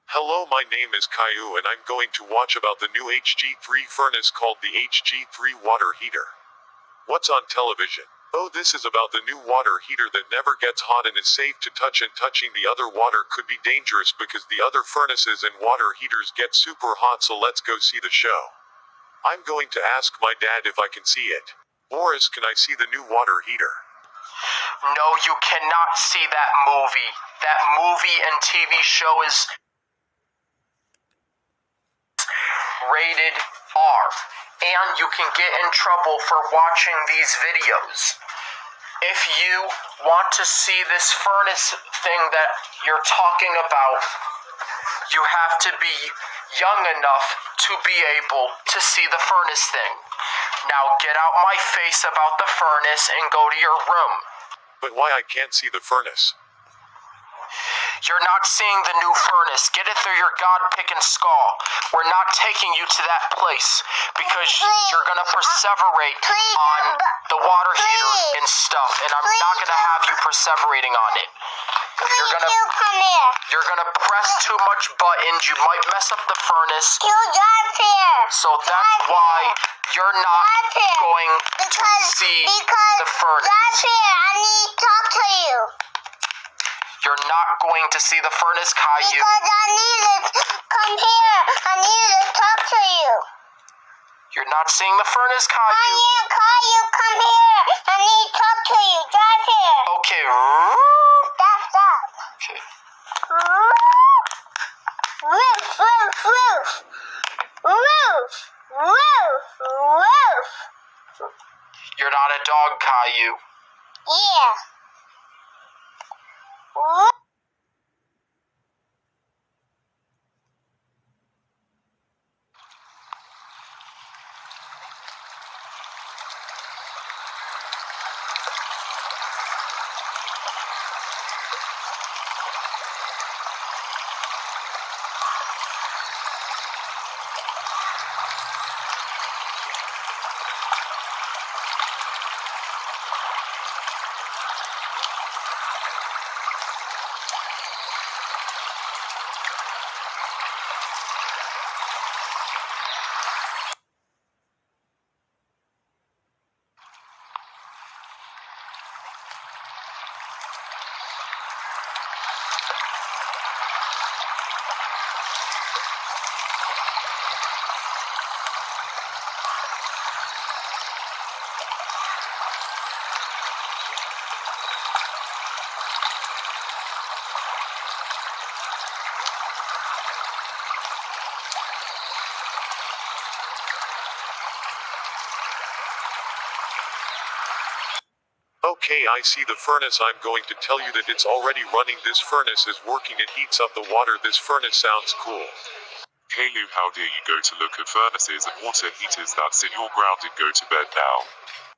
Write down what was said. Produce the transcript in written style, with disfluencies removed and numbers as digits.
Hello, my name is Caillou and I'm going to watch about the new HG3 furnace called the HG3 water heater. What's on television? Oh, this is about the new water heater that never gets hot and is safe to touch, and touching the other water could be dangerous because the other furnaces and water heaters get super hot, so let's go see the show. I'm going to ask my dad if I can see it. Boris, can I see the new water heater? No, you cannot see that movie. That movie and TV show is rated R, and you can get in trouble for watching these videos. If you want to see this furnace thing that you're talking about, you have to be young enough to be able to see the furnace thing. Now get out my face about the furnace and go to your room. But why I can't see the furnace? You're not seeing the new furnace. Get it through your God-picking skull. We're not taking you to that place because you're going to perseverate on the water heater and stuff, and I'm not going to have you perseverating on it. You're gonna press too much buttons. You might mess up the furnace. So that's why you're not going to see the furnace. I need to talk to you. You're not going to see the furnace, Caillou. Because I need to come here. I need to talk to you. You're not seeing the furnace, Caillou. Caillou, come here. I need to talk to you. Drive here. Okay. Stop. Okay. Roof. You're not a dog, Caillou. Yeah. Okay, I see the furnace. I'm going to tell you that it's already running. This furnace is working. It heats up the water. This furnace sounds cool. Caillou, how dare you go to look at furnaces and water heaters? That's it, you're grounded. Go to bed now.